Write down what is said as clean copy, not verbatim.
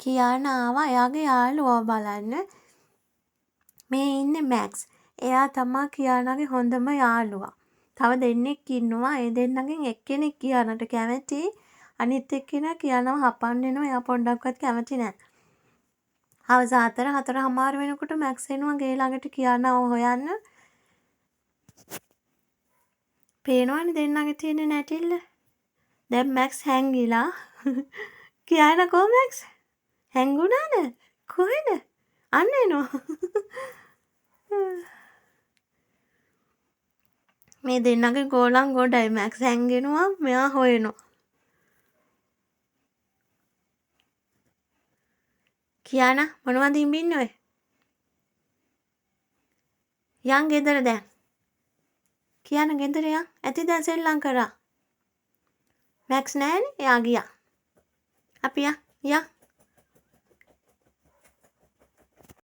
කියානා ආවා එයාගේ යාළුවා බලන්න. මේ ඉන්නේ මැක්ස්. එයා තමා කියානාගේ හොඳම යාළුවා. තව දෙන්නෙක් ඉන්නවා. ඒ දෙන්නගෙන් එක්කෙනෙක් කියානාට කැමතියි. අනිත් එක්කෙනා කියානාව හපන්න එනවා. එයා පොඩ්ඩක්වත් කැමති නැහැ. හවස 4:04 වෙනකොට මැක්ස් එනවා ගේ ළඟට කියානාව හොයන්න. පේනවනේ දෙන්නගේ තියෙන නැටිල්ල. දැන් මැක්ස් හැංගිලා. කියානා කො මැක්ස්? හැංගුණාද? කොහෙද? අන්න එනවා. මේ දෙන්නගේ ගෝලන් ගොඩයි. මැක්ස් හැංගෙනවා මෙයා හොයනවා. කියානා මොනවද ඉඹින්නේ ඔය? යන් ගෙදර දැන්. කියානා ගෙදර යන්. ඇති දැන් සෙල්ලම් කරා. මැක්ස් නෑනේ. එයා ගියා. අපි යන්.